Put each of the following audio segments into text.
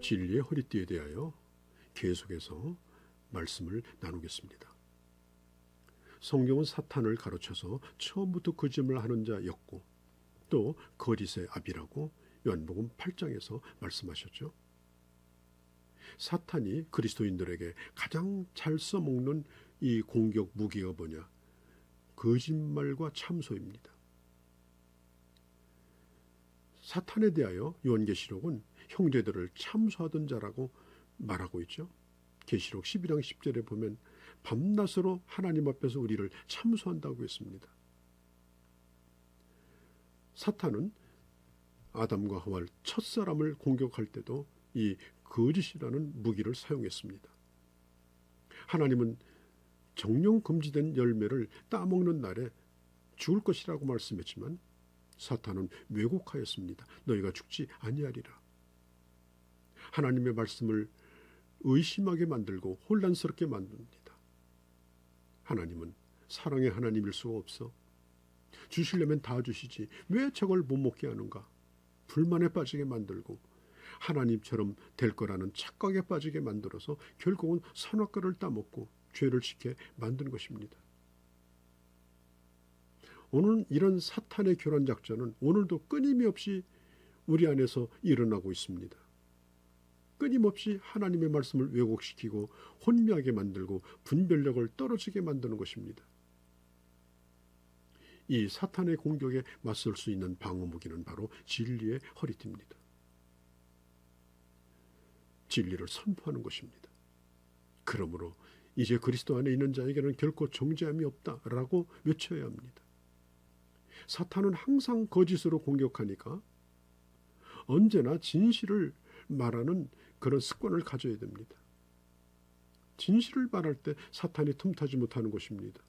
진리의 허리띠에 대하여 계속해서 말씀을 나누겠습니다. 성경은 사탄을 가로쳐서 처음부터 거짓말을 하는 자였고 또 거짓의 아비라고 요한복음 8장에서 말씀하셨죠. 사탄이 그리스도인들에게 가장 잘 써먹는 이 공격 무기가 뭐냐? 거짓말과 참소입니다. 사탄에 대하여 요한계시록은 형제들을 참소하던 자라고 말하고 있죠. 계시록 12장 10절에 보면 밤낮으로 하나님 앞에서 우리를 참소한다고 했습니다. 사탄은 아담과 하와를 첫사람을 공격할 때도 이 거짓이라는 무기를 사용했습니다. 하나님은 정령 금지된 열매를 따먹는 날에 죽을 것이라고 말씀했지만 사탄은 왜곡하였습니다. 너희가 죽지 아니하리라. 하나님의 말씀을 의심하게 만들고 혼란스럽게 만듭니다. 하나님은 사랑의 하나님일 수가 없어. 주시려면 다 주시지 왜 저걸 못 먹게 하는가? 불만에 빠지게 만들고 하나님처럼 될 거라는 착각에 빠지게 만들어서 결국은 선악과를 따먹고 죄를 짓게 만든 것입니다. 오늘 이런 사탄의 교란 작전은 오늘도 끊임없이 우리 안에서 일어나고 있습니다. 끊임없이 하나님의 말씀을 왜곡시키고 혼미하게 만들고 분별력을 떨어지게 만드는 것입니다. 이 사탄의 공격에 맞설 수 있는 방어 무기는 바로 진리의 허리띠입니다. 진리를 선포하는 것입니다. 그러므로 이제 그리스도 안에 있는 자에게는 결코 정죄함이 없다라고 외쳐야 합니다. 사탄은 항상 거짓으로 공격하니까 언제나 진실을 말하는 그런 습관을 가져야 됩니다. 진실을 말할 때 사탄이 틈타지 못하는 것입니다.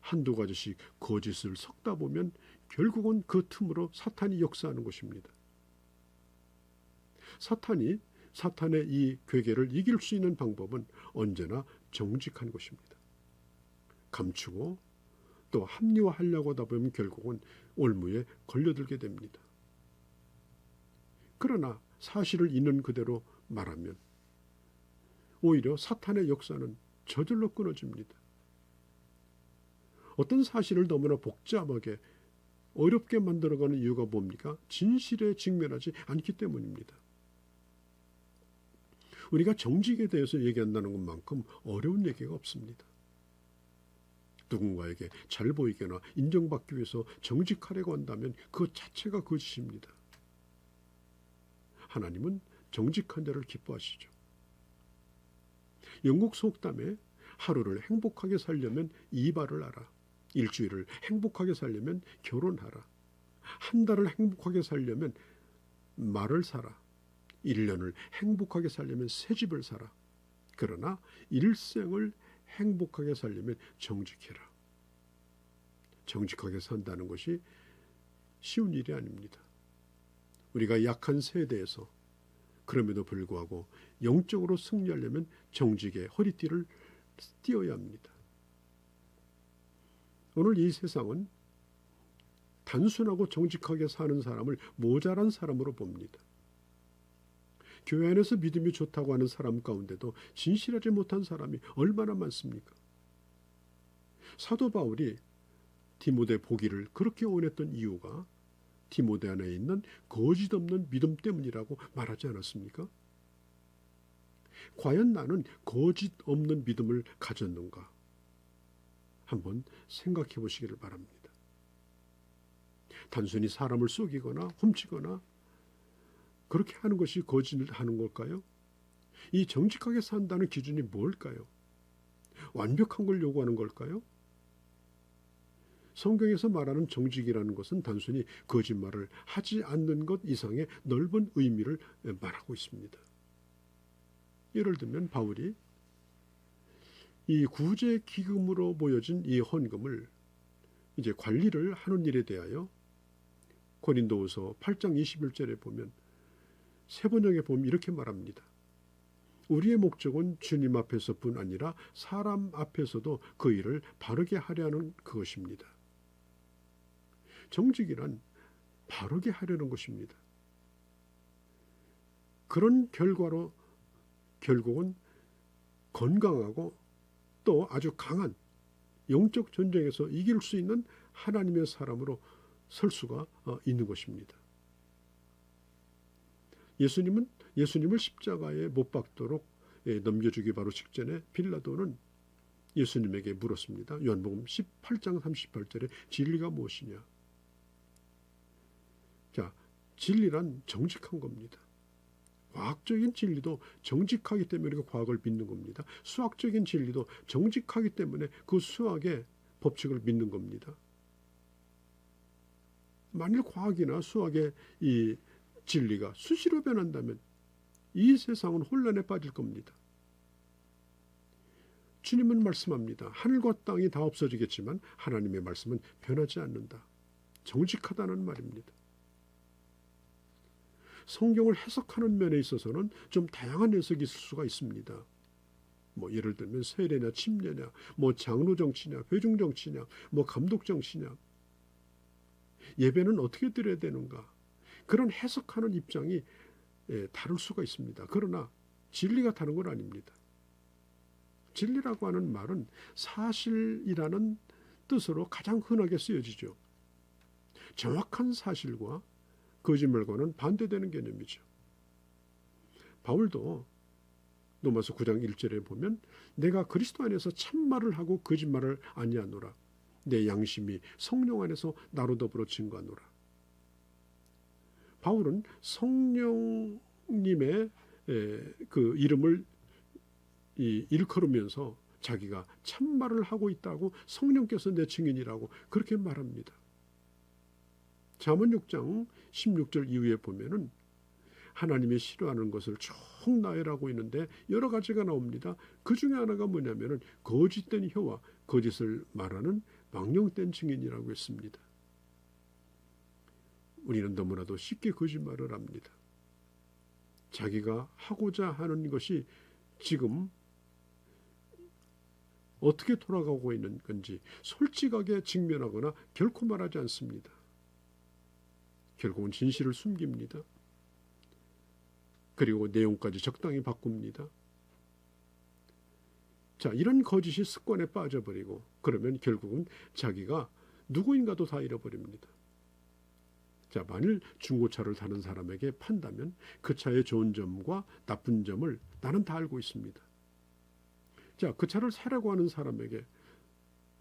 한두 가지씩 거짓을 섞다 보면 결국은 그 틈으로 사탄이 역사하는 것입니다. 사탄의 이 괴계를 이길 수 있는 방법은 언제나 정직한 것입니다. 감추고 또 합리화하려고 하다 보면 결국은 올무에 걸려들게 됩니다. 그러나 사실을 있는 그대로 말하면 오히려 사탄의 역사는 저절로 끊어집니다. 어떤 사실을 너무나 복잡하게 어렵게 만들어가는 이유가 뭡니까? 진실에 직면하지 않기 때문입니다. 우리가 정직에 대해서 얘기한다는 것만큼 어려운 얘기가 없습니다. 누군가에게 잘 보이거나 인정받기 위해서 정직하려고 한다면 그 자체가 거짓입니다. 하나님은 정직한 자를 기뻐하시죠. 영국 속담에 하루를 행복하게 살려면 이발을 하라. 일주일을 행복하게 살려면 결혼하라. 한 달을 행복하게 살려면 말을 사라. 1년을 행복하게 살려면 새 집을 사라. 그러나 일생을 행복하게 살려면 정직해라. 정직하게 산다는 것이 쉬운 일이 아닙니다. 우리가 약한 세대에서 그럼에도 불구하고 영적으로 승리하려면 정직의 허리띠를 띄어야 합니다. 오늘 이 세상은 단순하고 정직하게 사는 사람을 모자란 사람으로 봅니다. 교회 안에서 믿음이 좋다고 하는 사람 가운데도 진실하지 못한 사람이 얼마나 많습니까? 사도 바울이 디모데 보기를 그렇게 원했던 이유가 디모데 안에 있는 거짓 없는 믿음 때문이라고 말하지 않았습니까? 과연 나는 거짓 없는 믿음을 가졌는가? 한번 생각해 보시기를 바랍니다. 단순히 사람을 속이거나 훔치거나 그렇게 하는 것이 거짓을 하는 걸까요? 이 정직하게 산다는 기준이 뭘까요? 완벽한 걸 요구하는 걸까요? 성경에서 말하는 정직이라는 것은 단순히 거짓말을 하지 않는 것 이상의 넓은 의미를 말하고 있습니다. 예를 들면 바울이 이 구제 기금으로 모여진 이 헌금을 이제 관리를 하는 일에 대하여 고린도후서 8장 21절에 보면 세 번역에 보면 이렇게 말합니다. 우리의 목적은 주님 앞에서뿐 아니라 사람 앞에서도 그 일을 바르게 하려는 그것입니다. 정직이란 바르게 하려는 것입니다. 그런 결과로 결국은 건강하고 또 아주 강한 영적 전쟁에서 이길 수 있는 하나님의 사람으로 설 수가 있는 것입니다. 예수님을 십자가에 못 박도록 넘겨주기 바로 직전에 빌라도는 예수님에게 물었습니다. 요한복음 18장 38절에 진리가 무엇이냐? 자, 진리란 정직한 겁니다. 과학적인 진리도 정직하기 때문에 그 과학을 믿는 겁니다. 수학적인 진리도 정직하기 때문에 그 수학의 법칙을 믿는 겁니다. 만일 과학이나 수학의 이 진리가 수시로 변한다면 이 세상은 혼란에 빠질 겁니다. 주님은 말씀합니다. 하늘과 땅이 다 없어지겠지만 하나님의 말씀은 변하지 않는다. 정직하다는 말입니다. 성경을 해석하는 면에 있어서는 좀 다양한 해석이 있을 수가 있습니다. 예를 들면 세례냐 침례냐, 장로 정치냐, 회중 정치냐, 감독 정치냐, 예배는 어떻게 드려야 되는가, 그런 해석하는 입장이 다를 수가 있습니다. 그러나 진리가 다른 건 아닙니다. 진리라고 하는 말은 사실이라는 뜻으로 가장 흔하게 쓰여지죠. 정확한 사실과 거짓말과는 반대되는 개념이죠. 바울도 로마서 9장 1절에 보면 내가 그리스도 안에서 참말을 하고 거짓말을 아니하노라. 내 양심이 성령 안에서 나로 더불어 증거하노라. 바울은 성령님의 그 이름을 일컬으면서 자기가 참말을 하고 있다고, 성령께서 내 증인이라고 그렇게 말합니다. 잠언 6장 16절 이후에 보면은 하나님이 싫어하는 것을 쭉 나열하고 있는데 여러 가지가 나옵니다. 그 중에 하나가 뭐냐면은 거짓된 혀와 거짓을 말하는 망령된 증인이라고 했습니다. 우리는 너무나도 쉽게 거짓말을 합니다. 자기가 하고자 하는 것이 지금 어떻게 돌아가고 있는 건지 솔직하게 직면하거나 결코 말하지 않습니다. 결국은 진실을 숨깁니다. 그리고 내용까지 적당히 바꿉니다. 자, 이런 거짓이 습관에 빠져버리고 그러면 결국은 자기가 누구인가도 다 잃어버립니다. 자, 만일 중고차를 타는 사람에게 판다면 그 차의 좋은 점과 나쁜 점을 나는 다 알고 있습니다. 자, 그 차를 사려고 하는 사람에게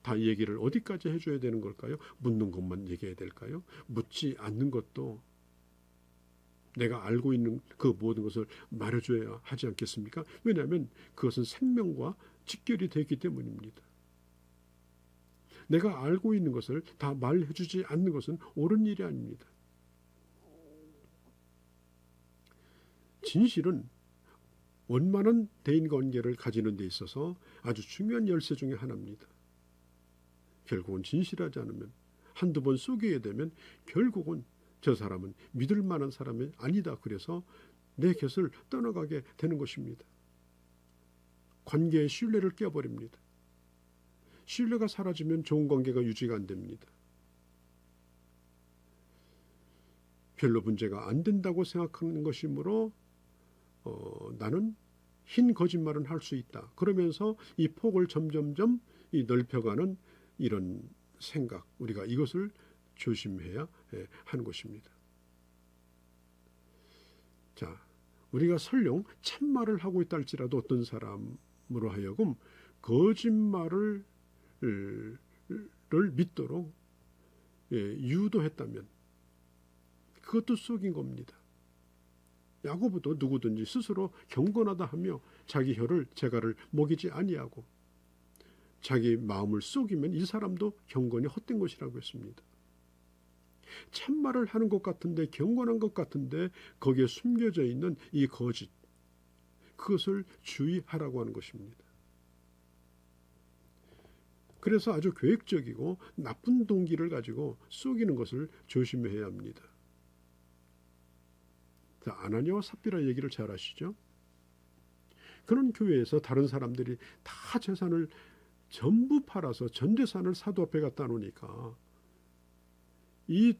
다 얘기를 어디까지 해줘야 되는 걸까요? 묻는 것만 얘기해야 될까요? 묻지 않는 것도 내가 알고 있는 그 모든 것을 말해줘야 하지 않겠습니까? 왜냐하면 그것은 생명과 직결이 되기 때문입니다. 내가 알고 있는 것을 다 말해주지 않는 것은 옳은 일이 아닙니다. 진실은 원만한 대인관계를 가지는 데 있어서 아주 중요한 열쇠 중에 하나입니다. 결국은 진실하지 않으면, 한두 번 속이게 되면 결국은 저 사람은 믿을 만한 사람이 아니다. 그래서 내 곁을 떠나가게 되는 것입니다. 관계의 신뢰를 깨버립니다. 신뢰가 사라지면 좋은 관계가 유지가 안 됩니다. 별로 문제가 안 된다고 생각하는 것이므로 나는 흰 거짓말은 할 수 있다. 그러면서 이 폭을 점점점 넓혀가는 이런 생각, 우리가 이것을 조심해야 하는 것입니다. 자, 우리가 설령 참말을 하고 있다 할지라도 어떤 사람으로 하여금 거짓말을 믿도록 유도했다면 그것도 속인 겁니다. 야고보도 누구든지 스스로 경건하다 하며 자기 혀를 재갈을 먹이지 아니하고 자기 마음을 속이면 이 사람도 경건이 헛된 것이라고 했습니다. 참말을 하는 것 같은데, 경건한 것 같은데 거기에 숨겨져 있는 이 거짓, 그것을 주의하라고 하는 것입니다. 그래서 아주 계획적이고 나쁜 동기를 가지고 속이는 것을 조심해야 합니다. 자, 아나니아와 삽비라 얘기를 잘 아시죠? 그런 교회에서 다른 사람들이 다 재산을 전부 팔아서 전 재산을 사도 앞에 갖다 놓으니까 이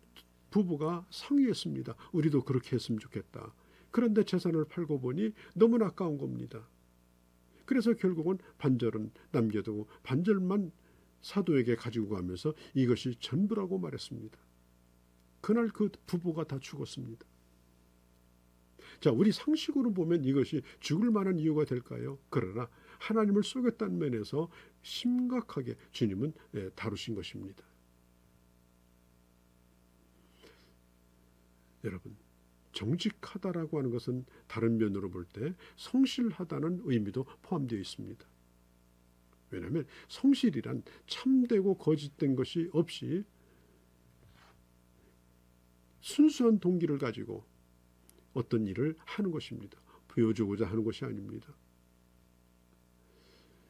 부부가 상의했습니다. 우리도 그렇게 했으면 좋겠다. 그런데 재산을 팔고 보니 너무나 아까운 겁니다. 그래서 결국은 반절은 남겨두고 반절만 사도에게 가지고 가면서 이것이 전부라고 말했습니다. 그날 그 부부가 다 죽었습니다. 자, 우리 상식으로 보면 이것이 죽을 만한 이유가 될까요? 그러나 하나님을 속였다는 면에서 심각하게 주님은 다루신 것입니다. 여러분, 정직하다라고 하는 것은 다른 면으로 볼 때 성실하다는 의미도 포함되어 있습니다. 왜냐하면 성실이란 참되고 거짓된 것이 없이 순수한 동기를 가지고 어떤 일을 하는 것입니다. 보여주고자 하는 것이 아닙니다.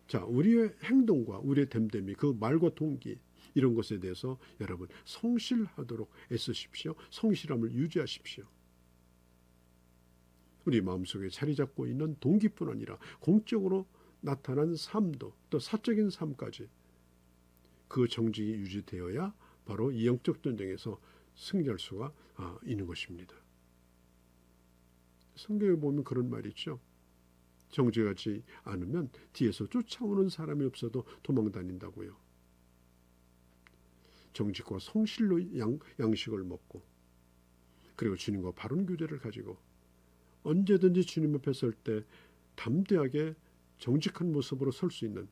자, 우리의 행동과 우리의 됨됨이, 그 말과 동기, 이런 것에 대해서 여러분 성실하도록 애쓰십시오. 성실함을 유지하십시오. 우리 마음속에 자리 잡고 있는 동기뿐 아니라 공적으로 나타난 삶도, 또 사적인 삶까지 그 정직이 유지되어야 바로 이 영적 전쟁에서 승리할 수가 있는 것입니다. 성경에 보면 그런 말이 있죠. 정직하지 않으면 뒤에서 쫓아오는 사람이 없어도 도망다닌다고요. 정직과 성실로 양식을 먹고, 그리고 주님과 바른 교제를 가지고 언제든지 주님 앞에 설 때 담대하게 정직한 모습으로 설 수 있는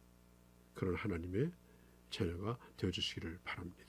그런 하나님의 자녀가 되어주시기를 바랍니다.